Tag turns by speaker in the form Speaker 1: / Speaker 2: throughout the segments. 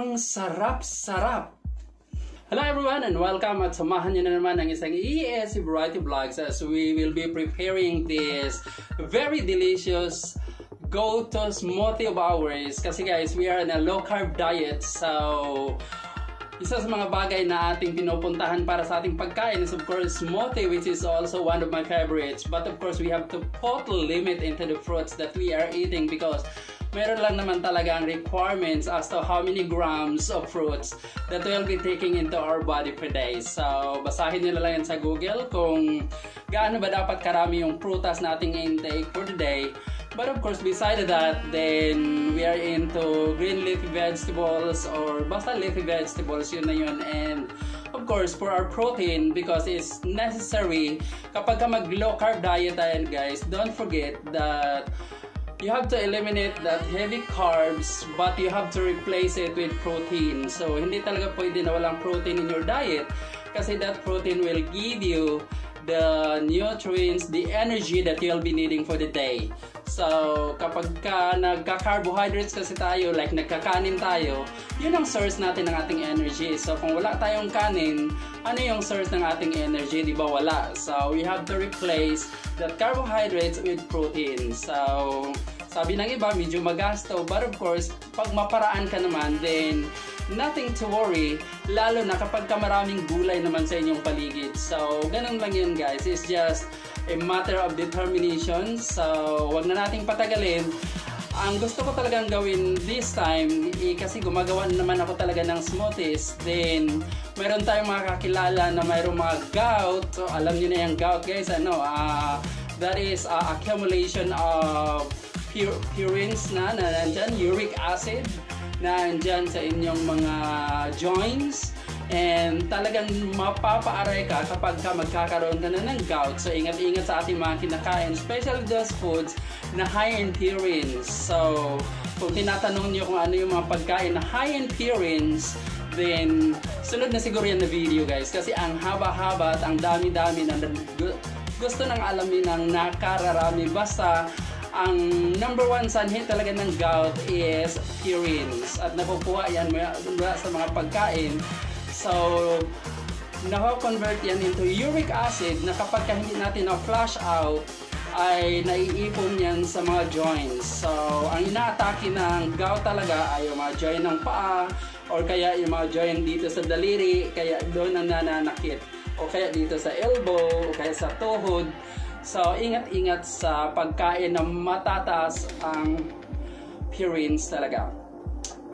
Speaker 1: Ang sarap-sarap! Hello everyone and welcome at samahan nyo na naman ang isang ESC Variety Vlogs as we will be preparing this very delicious go-to smoothie of ours. Kasi guys, we are on a low-carb diet, so isa sa mga bagay na ating pinupuntahan para sa ating pagkain is of course smoothie, which is also one of my favorites. But of course, we have to put a limit into the fruits that we are eating because meron lang naman talagang requirements as to how many grams of fruits that we'll be taking into our body per day. So, basahin nyo lang yan sa Google kung gaano ba dapat karami yung prutas na ating intake for the day. But of course, beside that, then we are into green leafy vegetables or basta leafy vegetables, yun na yun. And of course, for our protein, because it's necessary kapag ka mag-low carb diet tayo guys, don't forget that you have to eliminate that heavy carbs, but you have to replace it with protein. So, hindi talaga pwede na walang protein in your diet kasi that protein will give you the nutrients, the energy that you'll be needing for the day. So, kapag ka nagka-carbohydrates kasi tayo, like nagkakanin tayo, yun ang source natin ng ating energy. So, kung wala tayong kanin, ano yung source ng ating energy? Di ba wala? So, we have to replace that carbohydrates with protein. So, sabi ng iba, medyo magasto. But of course, pag maparaan ka naman, then nothing to worry. Lalo na kapag ka maraming gulay naman sa inyong paligid. So, ganun lang yun guys. It's just a matter of determination. So, wag na nating patagalin. Ang gusto ko talagang gawin this time, kasi gumagawa naman ako talaga ng smoothies. Then, meron tayong mga kakilala na mayroong mga gout. So, alam niyo na yung gout guys. That is accumulation of purines na nandyan, uric acid na nandyan sa inyong mga joints. And talagang mapapaaray ka kapag ka magkakaroon ka na ng gout. So, ingat-ingat sa ating mga kinakain, especially those foods na high in purines. So, kung tinatanong nyo kung ano yung mga pagkain na high in purines, then sunod na siguro yan na video guys. Kasi ang haba-haba at ang dami-dami na gusto nang alamin ng nakararami. Basta, ang number one sanhi talaga ng gout is purines. At nakukuha yan mula sa mga pagkain. So, nako-convert yan into uric acid na kapag hindi natin na-flush out, ay naiipon yan sa mga joints. So, ang inaatake ng gout talaga ay yung mga joint ng paa or kaya yung mga joint dito sa daliri, kaya doon ang nananakit. O kaya dito sa elbow, o kaya sa tuhod. So, ingat-ingat sa pagkain na matataas ang purines talaga.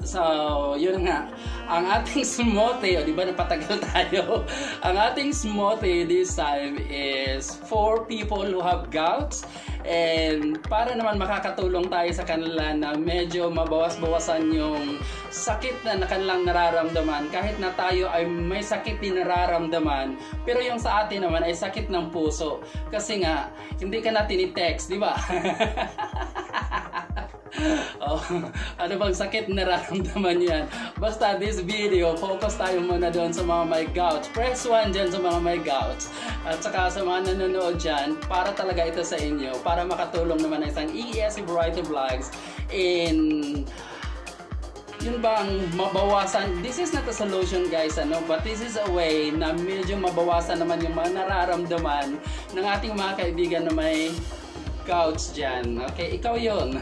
Speaker 1: So, yun nga. Ang ating smoothie, di ba napatagal tayo? Ang ating smoothie this time is for people who have gouts. And para naman makakatulong tayo sa kanila na medyo mabawas-bawasan yung sakit na kanilang nararamdaman. Kahit na tayo ay may sakit din nararamdaman, pero yung sa atin naman ay sakit ng puso. Kasi nga, hindi ka na tinitext, di ba? Oh, ano bang sakit nararamdaman yan? Basta this video, focus tayo muna doon sa mga may gout. Press 1 dyan sa mga may gout. At saka sa mga nanonood dyan, para talaga ito sa inyo. Para makatulong naman ng isang ESC Variety Vlogs in yun bang mabawasan. This is not a solution guys, but this is a way na medyo mabawasan naman yung mga nararamdaman ng ating mga kaibigan na may gouts dyan. Okay, ikaw yun.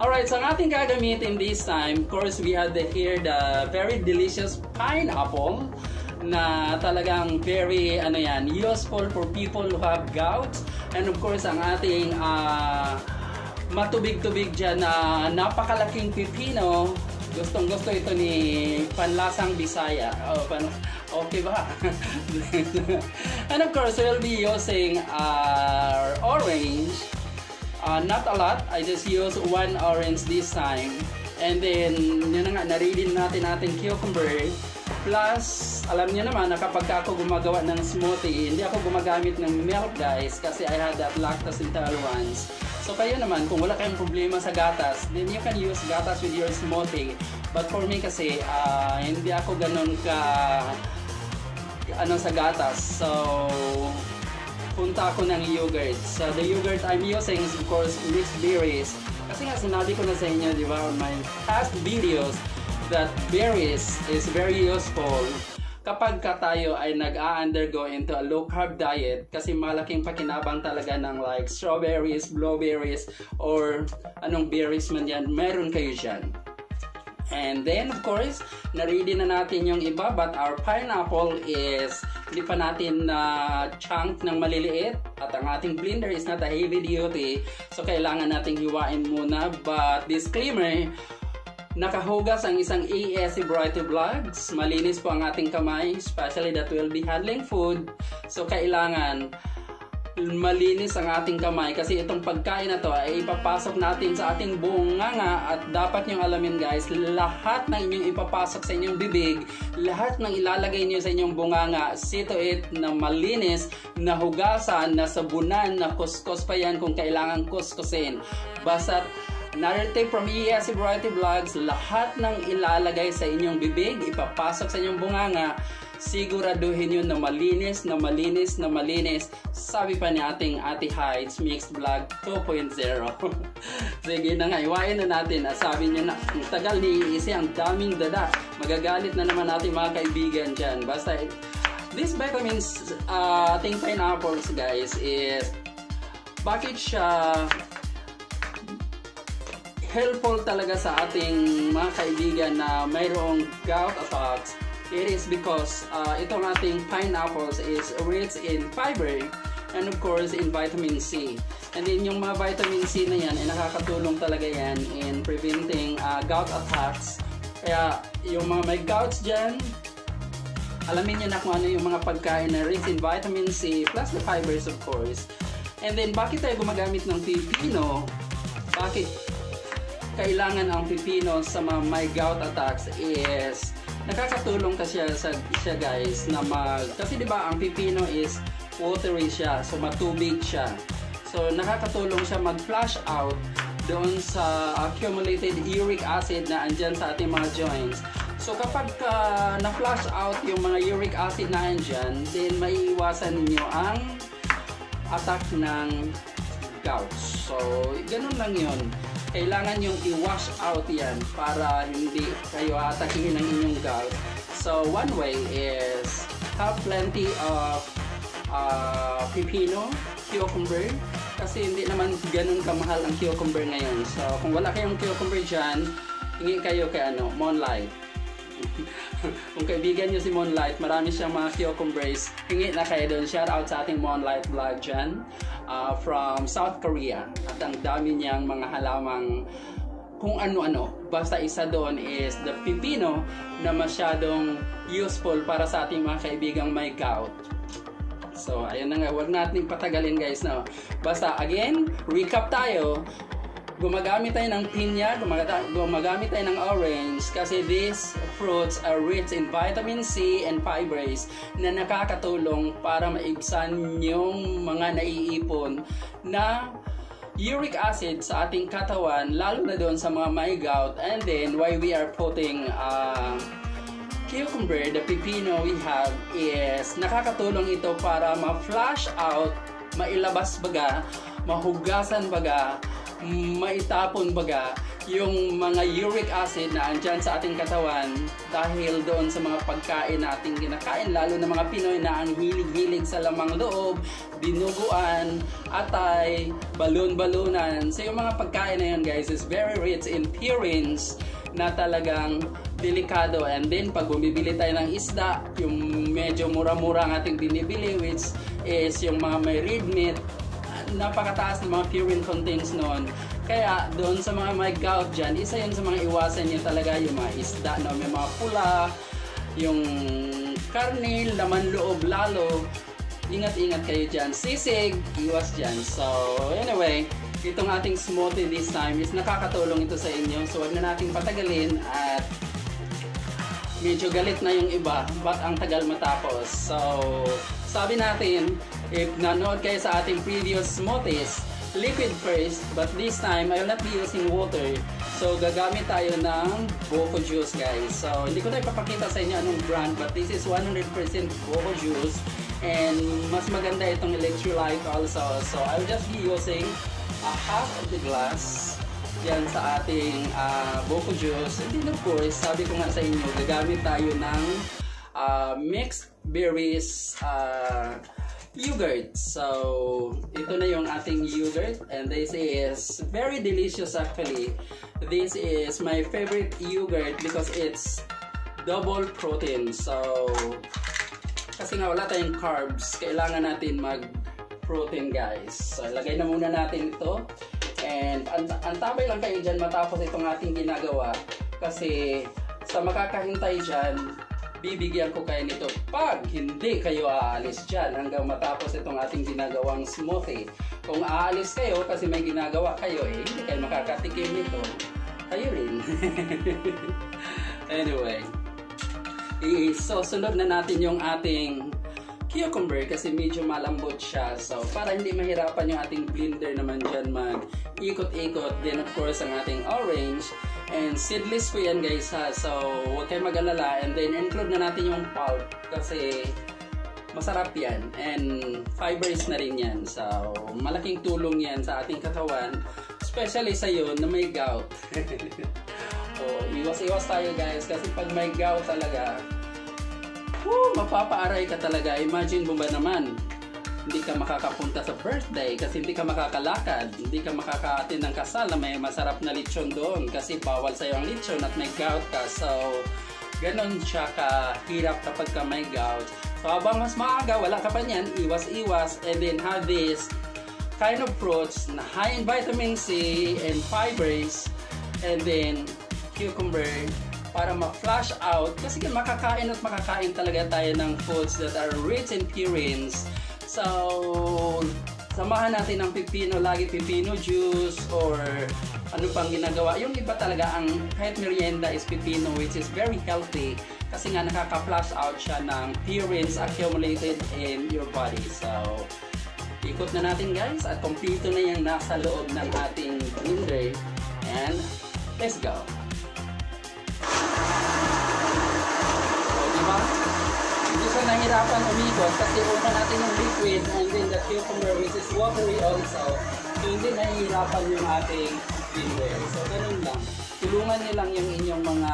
Speaker 1: Alright, so ang ating gagamitin this time, of course, we have here the very delicious pineapple na talagang very, useful for people who have gouts. And of course, ang ating matubig-tubig dyan na napakalaking pipino. Gustong-gusto ito ni Panlasang Bisaya. Okay ba? And of course, we'll be using our orange. Not a lot. I just use one orange this time. And then, yun na nga, narilin natin ating cucumber. Plus, alam niyo naman na kapag ako gumagawa ng smoothie, hindi ako gumagamit ng milk guys kasi I had that lactose intolerance. So kayo naman, kung wala kayong problema sa gatas, then you can use gatas with your smoothie. But for me kasi, hindi ako ganun sa gatas. So, punta ako ng yogurt. So, the yogurt I'm using is of course mixed berries. Kasi nga sinabi ko na sa inyo, di ba, on my past videos, that berries is very useful kapag tayo ay nag-undergo into a low carb diet, kasi malaking pakinabang talaga ng like strawberries, blueberries, or anong berries man yan, meron kayo dyan. And then of course, na-ready na natin yung iba, but our pineapple is hindi pa natin chunk ng maliliit, at ang ating blender is not a heavy duty, so kailangan nating hiwain muna. But disclaimer, nakahugas ang isang ESC Variety Vlogs. Malinis po ang ating kamay, especially that we'll be handling food. So kailangan malinis ang ating kamay, kasi itong pagkain na to ay ipapasok natin sa ating bunganga. At dapat nyong alamin guys, lahat ng inyong ipapasok sa inyong bibig, lahat ng ilalagay niyo sa inyong bunganga, see to it na malinis, na hugasan, na sabunan, na kuskus pa yan kung kailangan kuskusin. Basta narrative from ESC Variety Vlogs, lahat ng ilalagay sa inyong bibig, ipapasok sa inyong bunganga, siguraduhin nyo na malinis, na malinis, na malinis. Sabi pa ni ating Ate Hides Mixed Vlog 2.0. Sige na nga, iwain na natin. Sabi nyo na, ang tagal ni Easy, ang daming dada. Magagalit na naman natin mga kaibigan dyan. Basta, this vitamins, ating pineapples guys, is bakit siya helpful talaga sa ating mga kaibigan na mayroong gout attacks? It is because itong ating pineapples is rich in fiber and of course in vitamin C. And then yung mga vitamin C na yan ay nakakatulong talaga yan in preventing gout attacks. Kaya yung mga may gouts dyan, alamin nyo na kung ano yung mga pagkain na rich in vitamin C plus the fibers of course. And then bakit tayo gumagamit ng pipino? Bakit kailangan ang pipino sa mga may gout attacks is nakakatulong kasi siya guys na kasi di ba ang pipino is watery siya, so matubig siya, so nakakatulong siya mag-flush out doon sa accumulated uric acid na andyan sa ating mga joints. So kapag na-flush out yung mga uric acid na andyan, then maiiwasan ninyo ang attack ng gout. So ganun lang yun. Kailangan yung i-wash out yan para hindi kayo atakihin ng inyong gout. So one way is have plenty of pipino, cucumber, kasi hindi naman ganun kamahal ang cucumber ngayon. So kung wala kayong cucumber dyan, hingi kayo kay Moonlight. Kung kaibigan nyo si Moonlight, marami siyang mga cucumbers, hingi na kayo doon. Shout out sa ating Moonlight vlog dyan, from South Korea. At ang dami niyang mga halamang kung ano-ano. Basta isa doon is the pipino na masyadong useful para sa ating mga kaibigang may gout. So ayun na nga, huwag natin patagalin guys. No? Basta again, recap tayo. Gumagamit tayo ng pinya, gumagamit tayo ng orange, kasi these fruits are rich in vitamin C and fibers na nakakatulong para maibsan yung mga naiipon na uric acid sa ating katawan, lalo na doon sa mga may gout. And then why we are putting cucumber, the pipino we have, is nakakatulong ito para ma-flush out, mailabas baga, mahugasan baga, maitapon baga yung mga uric acid na andyan sa ating katawan dahil doon sa mga pagkain na ating kinakain, lalo na mga Pinoy na ang hilig-hilig sa lamang loob, dinuguan, atay, balon-balunan. So yung mga pagkain na yun guys is very rich in purines na talagang delikado. And then pag bumibili tayo ng isda, yung medyo mura-mura ang ating binibili, which is yung mga may red meat, napakataas ng mga purine contains noon. Kaya doon sa mga may gout dyan, isa yun sa mga iwasan nyo talaga yung mga isda, no? May mga pula, yung karne, laman loob lalo. Ingat-ingat kayo dyan. Sisig, iwas dyan. So anyway, itong ating smoothie this time is nakakatulong ito sa inyo. So wag na nating patagalin at medyo galit na yung iba, but ang tagal matapos. So sabi natin, if nanood kayo sa ating previous smoothies, liquid first, but this time I will not be using water. So gagamit tayo ng Boko juice guys. So hindi ko na ipapakita sa inyo anong brand, but this is 100% Boko juice. And mas maganda itong electrolyte also. So I will just be using a half of the glass yan sa ating buko juice. And then of course, sabi ko nga sa inyo, gagamit tayo ng mixed berries yogurt. So, ito na yung ating yogurt, and this is very delicious actually. This is my favorite yogurt because it's double protein. So, kasi nga wala tayong carbs, kailangan natin mag-protein guys. So, ilagay na muna natin ito. And ang tabay lang kayo dyan matapos itong ating ginagawa. Kasi sa makakahintay dyan, bibigyan ko kayo nito pag hindi kayo aalis dyan hanggang matapos itong ating ginagawang smoothie. Kung aalis kayo kasi may ginagawa kayo, hindi kayo makakatikim nito. Kayo rin. Anyway, so sunod na natin yung ating cucumber kasi medyo malambot siya. So para hindi mahirapan yung ating blender naman dyan mag-ikot-ikot. Then of course ang ating orange. And seedless po yan guys ha. So huwag kayo mag-alala. And then include na natin yung pulp kasi masarap yan. And fibers na rin yan. So malaking tulong yan sa ating katawan. Especially sa iyo na may gout. So iwas-iwas tayo guys. Kasi pag may gout talaga, mapapaaray ka talaga. Imagine mo ba naman, hindi ka makakapunta sa birthday kasi hindi ka makakalakad, hindi ka makaka-attend ng kasal na may masarap na lechon doon kasi bawal sa'yo ang lechon at may gout ka. So, ganon siya kahirap kapag ka may gout. So, habang mas maaga, wala ka pa niyan, iwas-iwas, and then have this kind of fruits na high in vitamin C and fibers, and then cucumber, para ma-flush out kasi makakain at makakain talaga tayo ng foods that are rich in purines. So, samahan natin ng pipino, lagi pipino juice or ano pang ginagawa. Yung iba talaga, ang kahit merienda is pipino, which is very healthy kasi nga nakaka-flush out siya ng purines accumulated in your body. So, ikot na natin guys at kompleto na yung nasa loob ng ating blender. And, let's go! Hindi siya nahirapan umikot kasi una natin yung liquid and then the cucumber which is watery also. So hindi nahihirapan yung ating blender. So ganun lang. Tulungan niyo lang yung inyong mga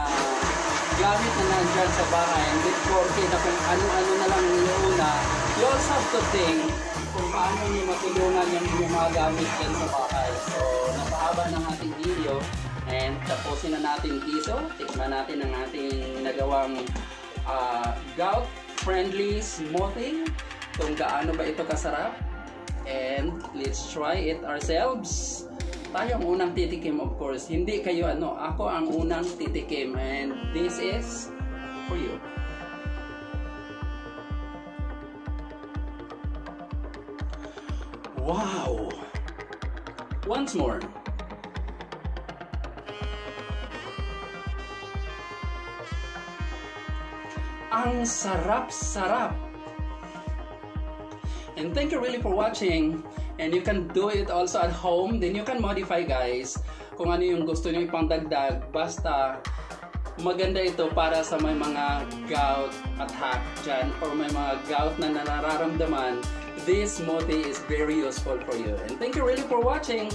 Speaker 1: gamit na nandyan sa bahay. Hindi porke na kung ano-ano na lang yung una. You also have to think kung paano niyo matulungan yung inyong mga gamit dyan sa bahay. So napahaba ng ating video. And tapusin na natin dito. Tikman natin ang ating nagawang gout-friendly smoothie. Kung gaano ba ito kasarap. And let's try it ourselves. Tayo ang unang titikim of course. Hindi kayo ako ang unang titikim. And this is for you. Wow! Once more. Ang sarap-sarap. And thank you really for watching. And you can do it also at home. Then you can modify guys. Kung ano yung gusto nyo ipangdagdag. Basta maganda ito para sa may mga gout attack dyan. Or may mga gout na nararamdaman. This smoothie is very useful for you. And thank you really for watching.